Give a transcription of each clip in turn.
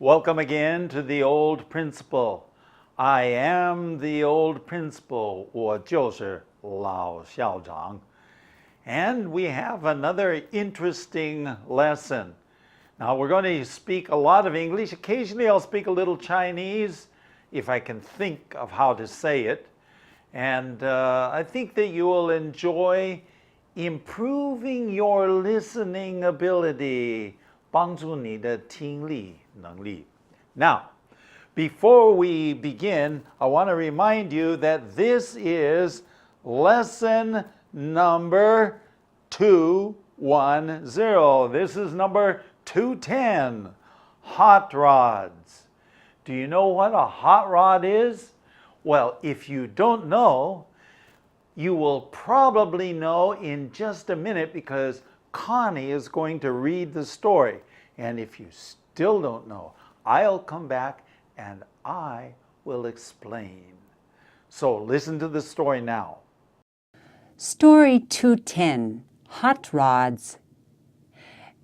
Welcome again to the old principal. I am the old principal, 我就是老校长. And we have another interesting lesson. Now we're going to speak a lot of English. Occasionally I'll speak a little Chinese if I can think of how to say it. And I think that you will enjoy improving your listening ability, 帮助你的听力能力. Now, before we begin, I want to remind you that this is lesson number 210. This is number 210, hot rods. Do you know what a hot rod is? Well, if you don't know, you will probably know in just a minute because Connie is going to read the story. And if you still don't know, I'll come back and I will explain. So listen to the story now. Story 210, Hot Rods.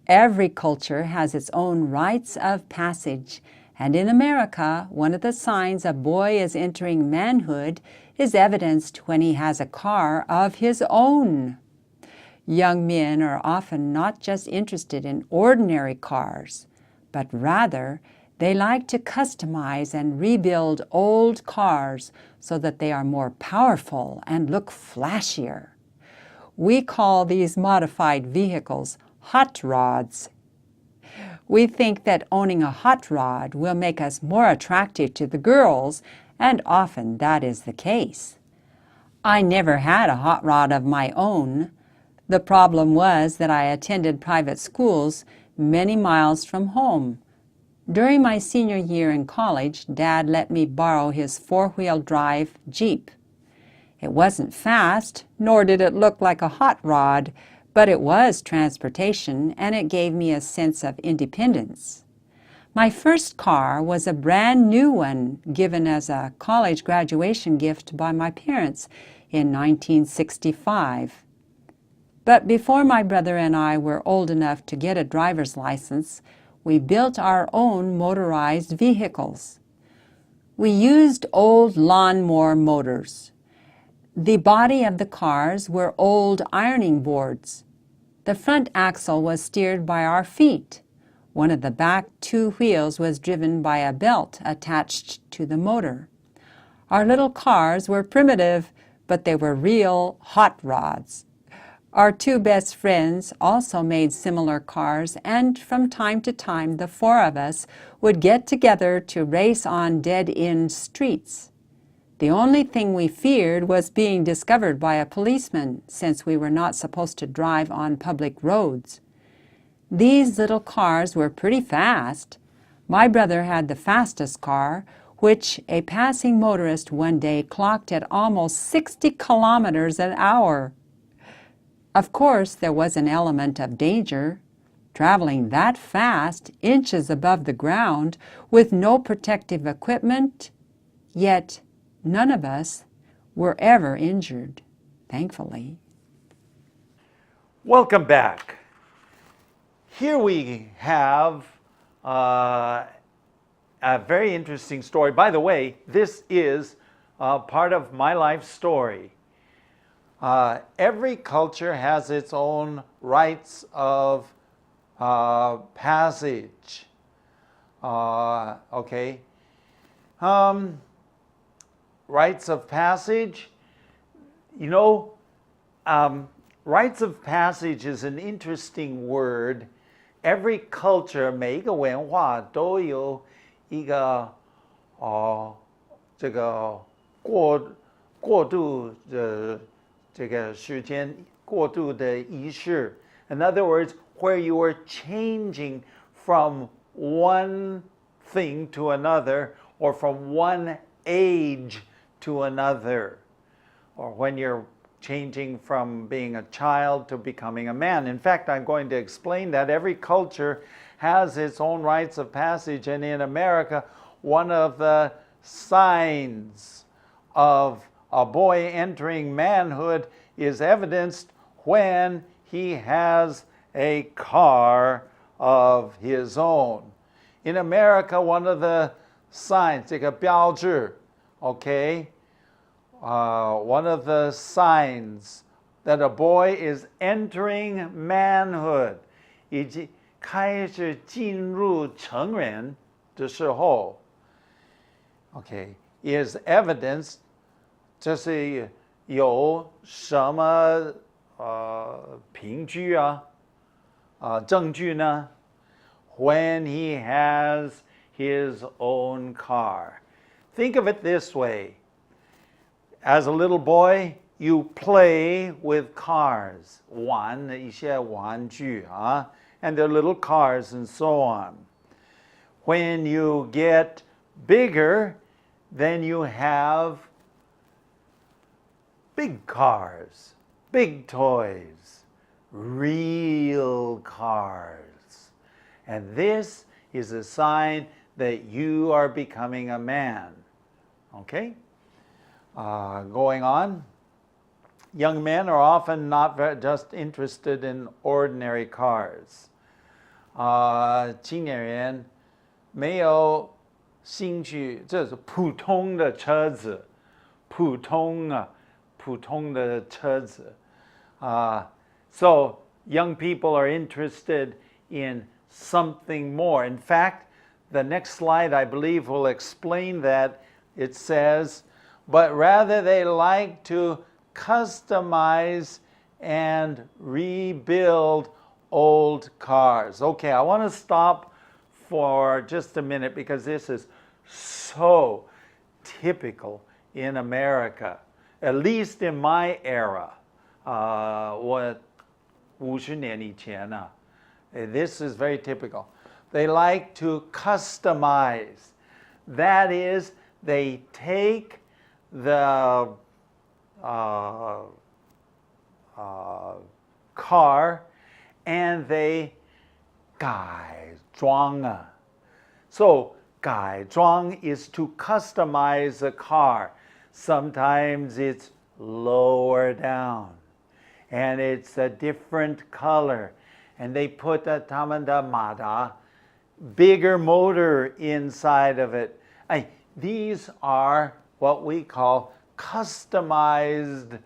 Every culture has its own rites of passage, and in America, one of the signs a boy is entering manhood is evidenced when he has a car of his own. Young men are often not just interested in ordinary cars, but rather they like to customize and rebuild old cars so that they are more powerful and look flashier. We call these modified vehicles hot rods. We think that owning a hot rod will make us more attractive to the girls, and often that is the case. I never had a hot rod of my own. The problem was that I attended private schools many miles from home. During my senior year in college, Dad let me borrow his four-wheel drive Jeep. It wasn't fast, nor did it look like a hot rod, but it was transportation, and it gave me a sense of independence. My first car was a brand new one given as a college graduation gift by my parents in 1965. But before my brother and I were old enough to get a driver's license, we built our own motorized vehicles. We used old lawnmower motors. The body of the cars were old ironing boards. The front axle was steered by our feet. One of the back two wheels was driven by a belt attached to the motor. Our little cars were primitive, but they were real hot rods. Our two best friends also made similar cars, and from time to time the four of us would get together to race on dead-end streets. The only thing we feared was being discovered by a policeman, since we were not supposed to drive on public roads. These little cars were pretty fast. My brother had the fastest car, which a passing motorist one day clocked at almost 60 kilometers an hour. Of course, there was an element of danger. Traveling that fast, inches above the ground, with no protective equipment, yet none of us were ever injured, thankfully. Welcome back. Here we have a very interesting story. By the way, this is part of my life story. Every culture has its own rites of passage. Okay. Rites of passage. You know, rites of passage is an interesting word. Every culture, 每一个文化都有一个这个过渡的这个时间过渡的仪式. In other words, where you are changing from one thing to another, or from one age to another, or when you're changing from being a child to becoming a man. In fact, I'm going to explain that every culture has its own rites of passage, and in America, one of the signs of a boy entering manhood is evidenced when he has a car of his own. In America, one of the signs, 这个标志, okay, one of the signs that a boy is entering manhood, 已经开始进入成人的时候, okay, is evidence, 这是有什么凭据啊, 证据呢? When he has his own car. Think of it this way. As a little boy, you play with cars, 玩一些玩具, and they're little cars and so on. When you get bigger, then you have big cars, big toys, real cars. And this is a sign that you are becoming a man. Okay? Going on. Young men are often not just interested in ordinary cars. 青年人没有兴趣，这是普通的车子，普通的车子。So young people are interested in something more. In fact, the next slide, I believe, will explain that. It says, but rather they like to customize and rebuild old cars. Okay, I want to stop for just a minute because this is so typical in America, at least in my era. 我50年以前啊, this is very typical. They like to customize. That is, they take the car and they 改装啊. So 改装 is to customize a car. Sometimes it's lower down and it's a different color. And they put a 他们的马达 bigger motor inside of it. These are what we call customized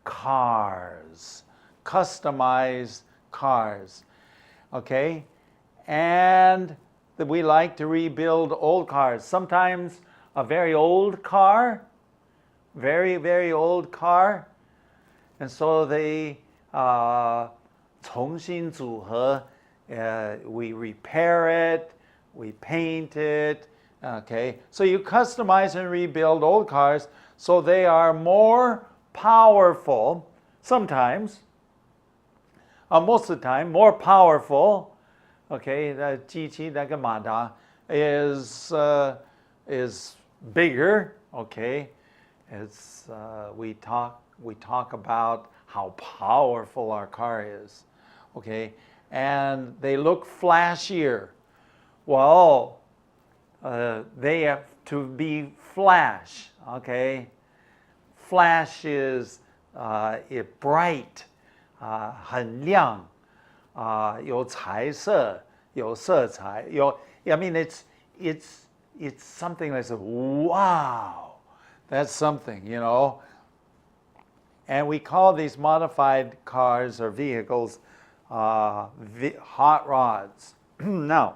cars. Customized cars. Okay? And we like to rebuild old cars. Sometimes a very old car, very, very old car. And so they 重新组合, we repair it, we paint it, okay? So you customize and rebuild old cars so they are more powerful, sometimes, most of the time, more powerful, okay? The 机器那个马达 is bigger, okay? It's, we talk about how powerful our car is. Okay, and they look flashier. Well, they have to be flash. Okay, flash is bright, 很亮, 有彩色, 有色彩, I mean, it's something that's wow, that's something, you know. And we call these modified cars or vehicles hot rods. Now,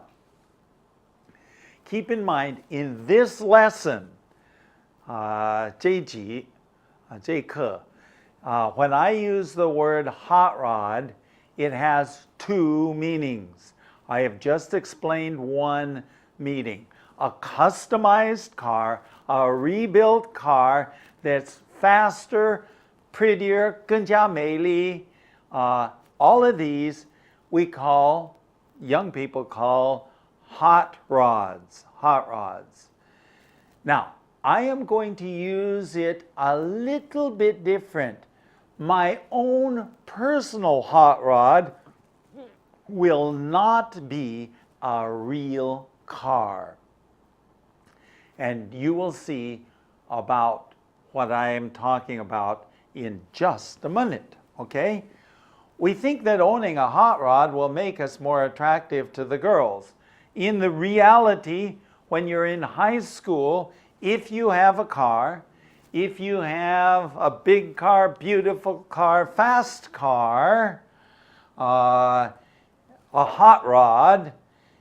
keep in mind, in this lesson, 这一集, 这一课, when I use the word hot rod, it has two meanings. I have just explained one meaning. A customized car, a rebuilt car that's faster, prettier, 更加美丽, all of these we call, young people call, hot rods. Hot rods. Now, I am going to use it a little bit different. My own personal hot rod will not be a real car. And you will see about what I am talking about in just a minute, okay? We think that owning a hot rod will make us more attractive to the girls. in the reality, when you're in high school, if you have a car, if you have a big car, beautiful car, fast car, a hot rod,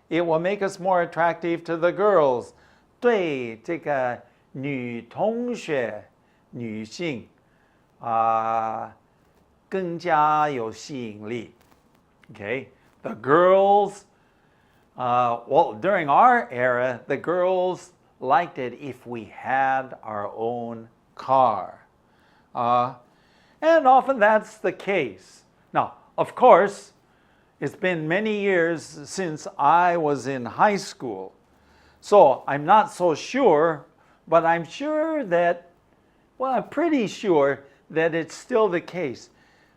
it will make us more attractive to the girls. 对这个女同学、女性更加有吸引力。Okay, the girls, well, during our era, the girls liked it if we had our own car. And often that's the case. Now, of course, it's been many years since I was in high school. So I'm not so sure, but I'm sure that, well, I'm pretty sure that it's still the case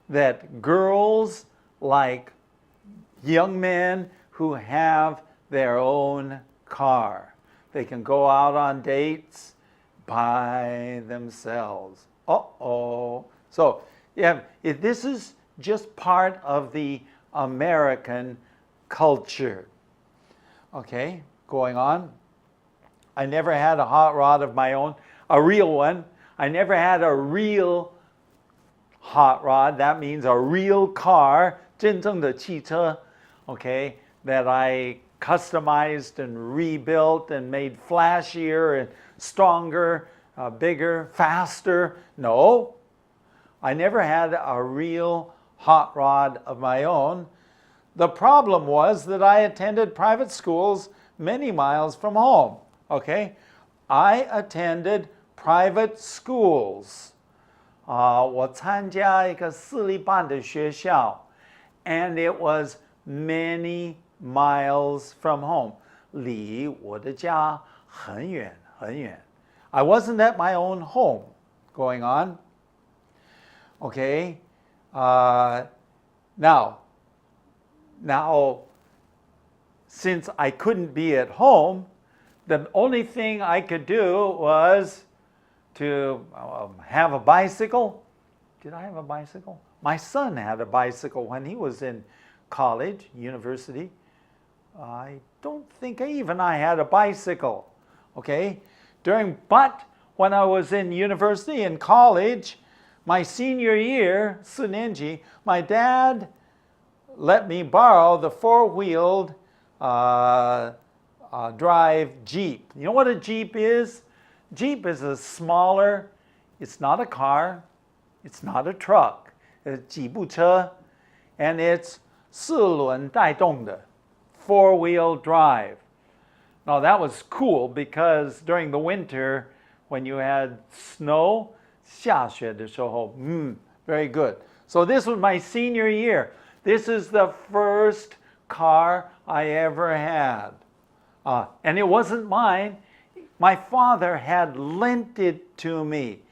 that girls like young men who have their own car. They can go out on dates by themselves. Uh-oh. So, yeah, this is just part of the American culture. Okay, going on. I never had a hot rod of my own, a real one. I never had a real hot rod. That means a real car, 真正的汽车, okay, that I customized and rebuilt and made flashier and stronger, bigger, faster. No, I never had a real hot rod of my own. The problem was that I attended private schools many miles from home. Okay, I attended private schools. 我参加一个私立班的学校, and it was many miles from home. 离我的家很远很远. I wasn't at my own home. Going on. Okay. Now, since I couldn't be at home, the only thing I could do was to have a bicycle. Did I have a bicycle? My son had a bicycle when he was in college, university. I don't think even I had a bicycle. Okay? But when I was in university and college, my senior year, 4年级, my dad let me borrow the four-wheeled drive Jeep. You know what a Jeep is? Jeep is a smaller, it's not a car, it's not a truck, it's 吉普车, and it's 四轮带动的, four-wheel drive. Now that was cool because during the winter, when you had snow, 下雪的时候, very good. So this was my senior year. This is the first car I ever had. And it wasn't mine. My father had lent it to me.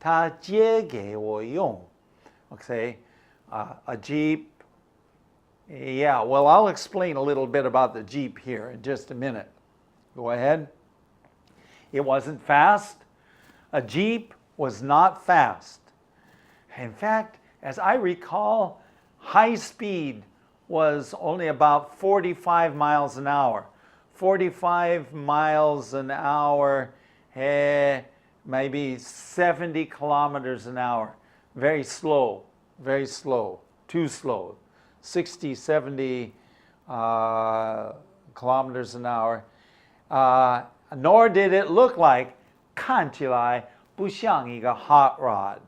他借给我用. Okay, a Jeep. Yeah, well, I'll explain a little bit about the Jeep here in just a minute. Go ahead. It wasn't fast. A Jeep was not fast. In fact, as I recall, high speed was only about 45 miles an hour. 45 miles an hour, maybe 70 kilometers an hour. Very slow, too slow. 60, 70 kilometers an hour. Nor did it look like, 看起来不像一个 hot rod.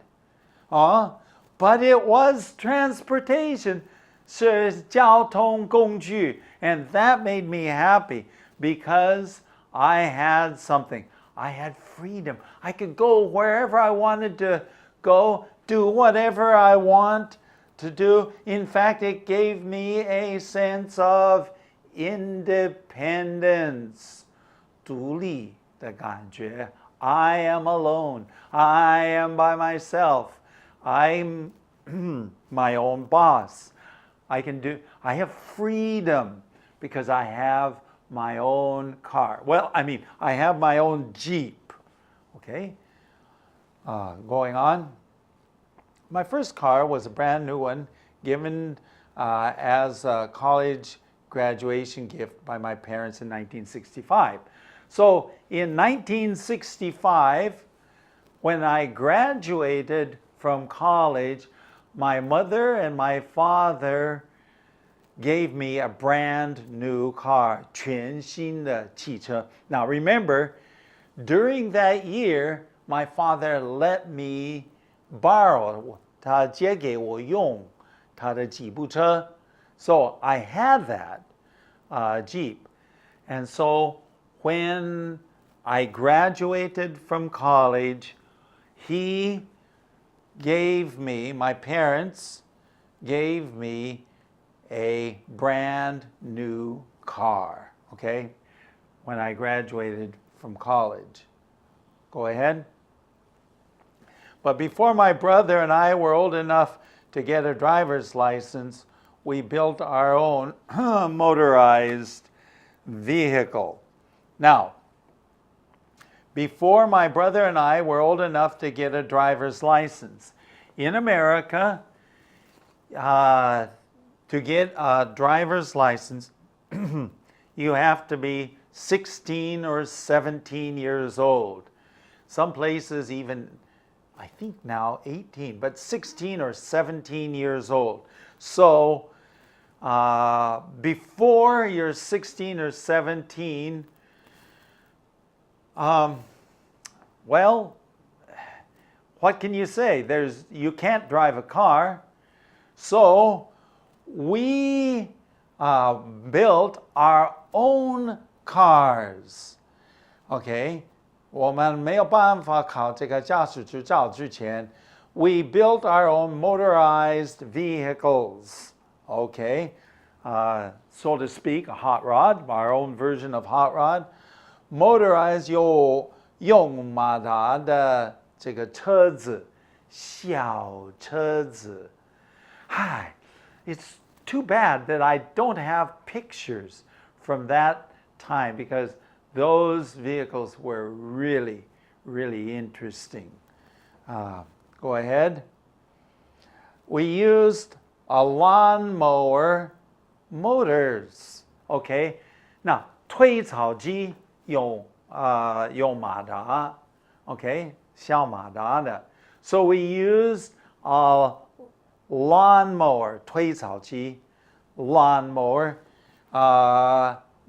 But it was transportation, 是交通工具, and that made me happy because I had something. I had freedom. I could go wherever I wanted to go, do whatever I want to do. In fact, it gave me a sense of independence. 独立的感觉. I am alone. I am by myself. I'm my own boss. I have freedom because I have my own car. Well, I mean, I have my own Jeep. Okay? Going on. My first car was a brand new one given as a college graduation gift by my parents in 1965. So in 1965, when I graduated from college, my mother and my father gave me a brand new car, 全新的汽车. Now remember, during that year, my father let me borrow, 他借给我用他的吉普车. So I had that Jeep. And so when I graduated from college, my parents gave me a brand new car, okay, when I graduated from college. Go ahead. But before my brother and I were old enough to get a driver's license, we built our own motorized vehicle. Now, before my brother and I were old enough to get a driver's license, in America, to get a driver's license, you have to be 16 or 17 years old. Some places even, I think now 18, but 16 or 17 years old. So before you're 16 or 17, well, what can you say? You can't drive a car. So we built our own cars. Okay? 我们没有办法考这个驾驶执照之前, we built our own motorized vehicles. Okay? So to speak, a hot rod, our own version of hot rod. Motorized 有用马达的这个车子，小车子。Hi, it's too bad that I don't have pictures from that time because those vehicles were really, really interesting. Go ahead. We used a lawnmower motors. Okay. Now, 推草机用马达 okay, 小马达的 so we used a lawnmower 推草机 lawnmower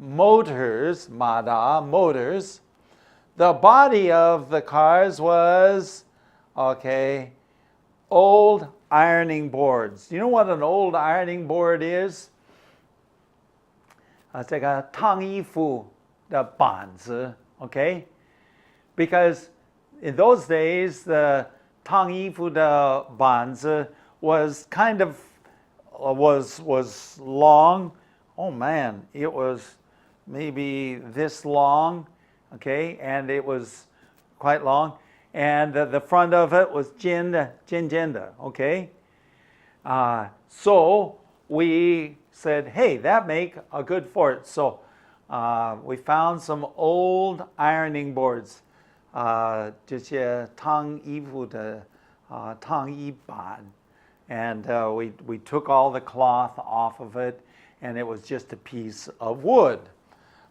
motors 马达 motors. The body of the cars was okay, old ironing boards. You know what an old ironing board is? 这个烫衣服的板子 okay? Because in those days, the 烫衣服的板子 was kind of, was long. Oh man, it was maybe this long, okay? And it was quite long. And the front of it was 尖的, okay? So we said, hey, that make a good fort. So we found some old ironing boards, 这些烫衣服的烫衣板, and we took all the cloth off of it, and it was just a piece of wood.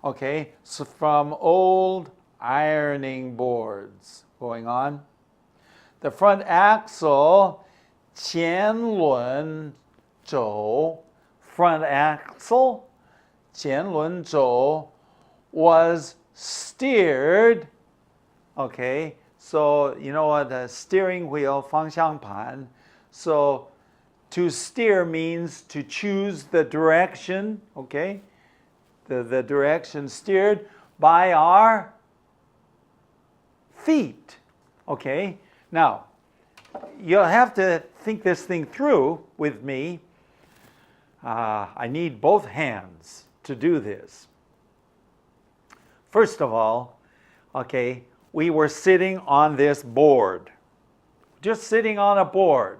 Okay, so from old ironing boards. Going on. The front axle, 前轮轴, front axle, 前轮轴, was steered. Okay, so you know what the steering wheel, 方向盘. So to steer means to choose the direction. Okay, the direction steered by our feet. Okay, now you'll have to think this thing through with me. I need both hands to do this. First of all, okay, we were sitting on this board, just sitting on a board.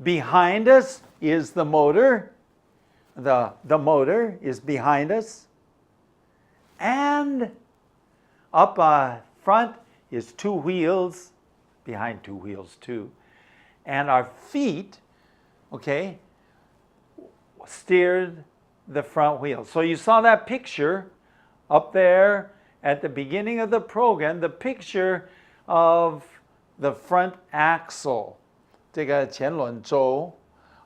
Behind us is the motor. The motor is behind us. And up front is two wheels, behind two wheels too. And our feet, okay, steered the front wheel. So you saw that picture up there at the beginning of the program, the picture of the front axle, 这个前轮轴.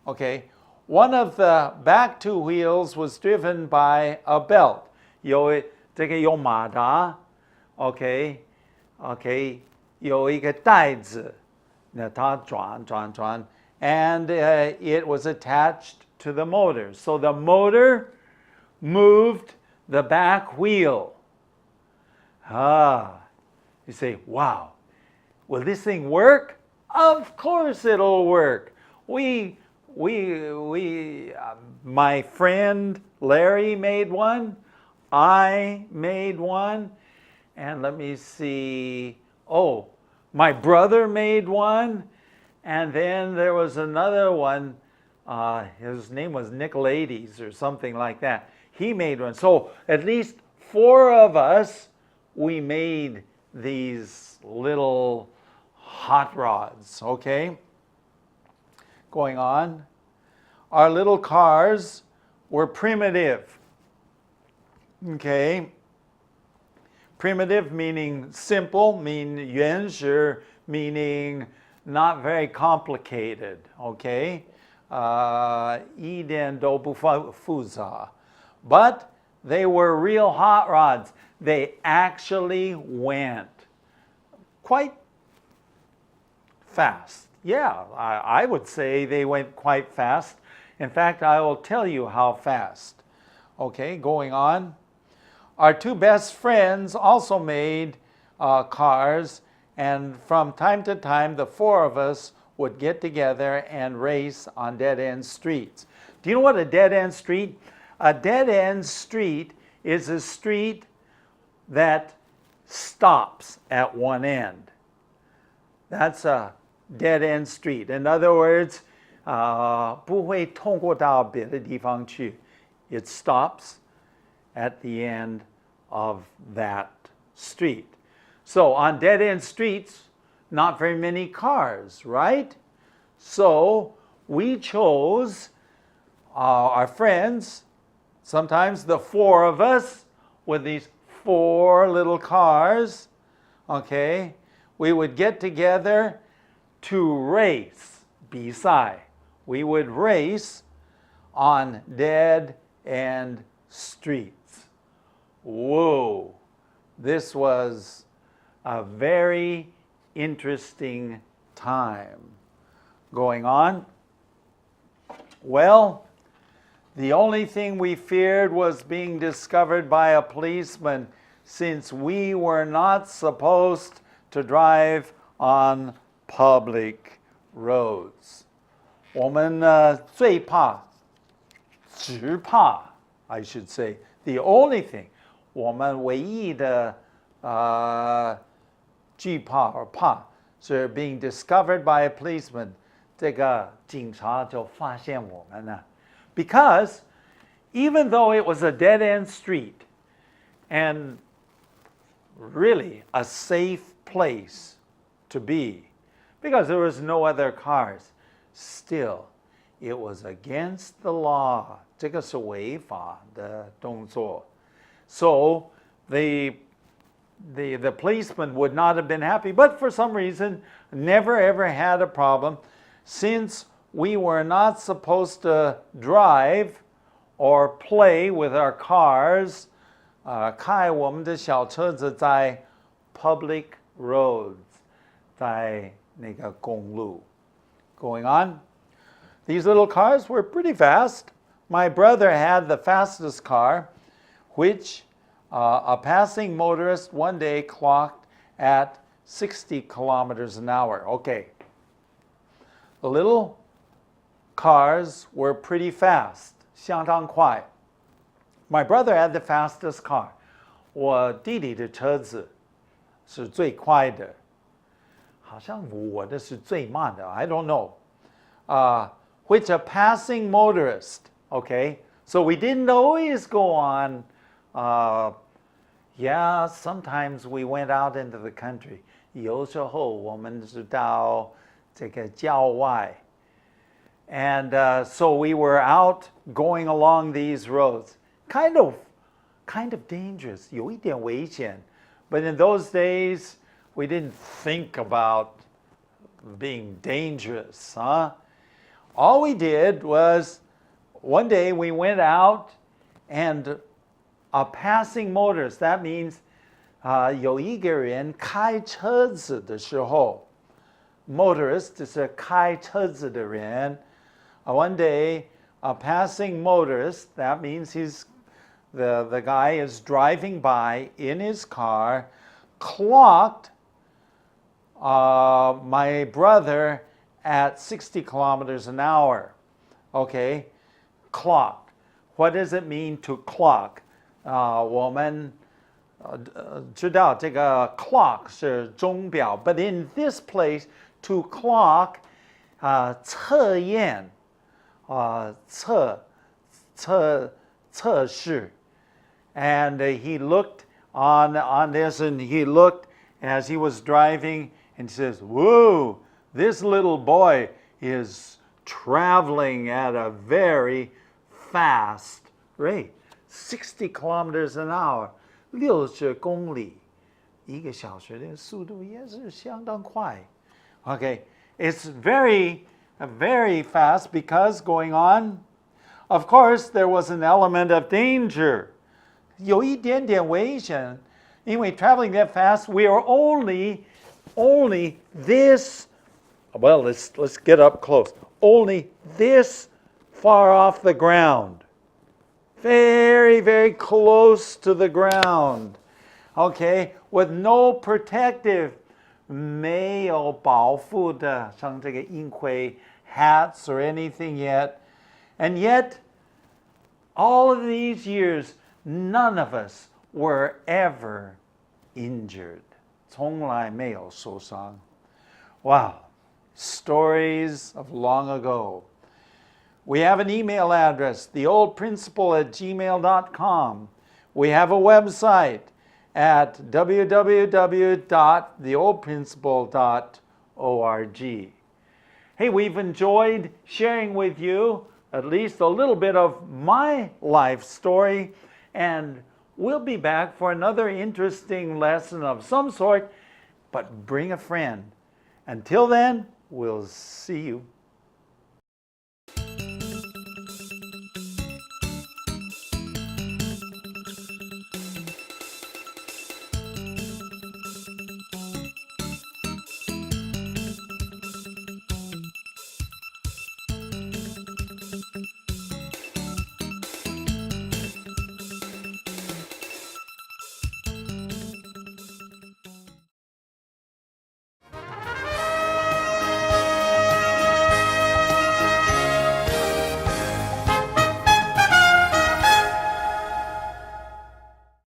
Okay, one of the back two wheels was driven by a belt. 这个有马达 ，OK， 有一个带子，那它转， and it was attached to the motor. So the motor moved the back wheel. You say, wow, will this thing work? Of course it'll work. My friend Larry made one. I made one. And let me see. Oh, my brother made one. And then there was another one. His name was Nick Ladies or something like that. He made one. So at least 4 of us, we made these little hot rods, okay? Going on. Our little cars were primitive, okay? Primitive meaning simple,原始 meaning not very complicated, okay? 一点都不复杂. But they were real hot rods. They actually went quite fast. Yeah, I would say they went quite fast. In fact, I will tell you how fast. Okay, going on. Our 2 best friends also made cars, and from time to time, the 4 of us would get together and race on dead-end streets. Do you know what a dead-end street? A dead-end street is a street that stops at one end. That's a dead-end street. In other words, 不会通过到别的地方去. It stops at the end of that street. So on dead-end streets, not very many cars, right? So we chose our friends, sometimes the 4 of us with these 4 little cars, okay? We would get together to race, 比赛. We would race on dead-end streets. Whoa, this was a very interesting time going on. Well, the only thing we feared was being discovered by a policeman, since we were not supposed to drive on public roads. 我们最怕，只怕 I should say, the only thing, 我们唯一的惧怕 or 怕是 being discovered by a policeman. 这个警察就发现我们了。Because even though it was a dead-end street and really a safe place to be, because there was no other cars, still it was against the law. 这个是违法的动作. So the policeman would not have been happy, but for some reason never ever had a problem, since we were not supposed to drive or play with our cars, 开我们的小车子在 public roads, 在那个公路. Going on. These little cars were pretty fast. My brother had the fastest car, which a passing motorist one day clocked at 60 kilometers an hour. Okay. The little cars were pretty fast, 相当快. My brother had the fastest car. 我弟弟的车子是最快的。好像我的是最慢的, I don't know. Which a passing motorist, okay? So we didn't always go on, yeah, sometimes we went out into the country. 有时候我们是到这个郊外. And so we were out going along these roads, kind of dangerous, 有一点危险. But in those days, we didn't think about being dangerous, huh? All we did was, one day we went out and passing motors, that means 有一个人开车子的时候 motorist 就是开车子的人 one day a passing motorist, that means the guy is driving by in his car, clocked my brother at 60 kilometers an hour. Okay, clock. What does it mean to clock? 我们知道这个 clock 是钟表 but in this place, to clock, 测验 测试 and he looked on this and he looked as he was driving and says, whoa, this little boy is traveling at a very fast rate, 60 kilometers an hour, 60公里一个小时的速度也是相当快 Okay, it's very fast because going on, of course, there was an element of danger. 有一点点危险 因为 traveling that fast, we are only this, well, let's get up close, only this far off the ground. Very, very close to the ground. Okay, with no protective, 没有保护的像这个鹰盔 hats or anything yet. And yet, all of these years, none of us were ever injured. 从来没有受伤. Wow, stories of long ago. We have an email address, theoldprinciple@gmail.com. We have a website at www.theoldprinciple.org. Hey, we've enjoyed sharing with you at least a little bit of my life story, and we'll be back for another interesting lesson of some sort, but bring a friend. Until then, we'll see you.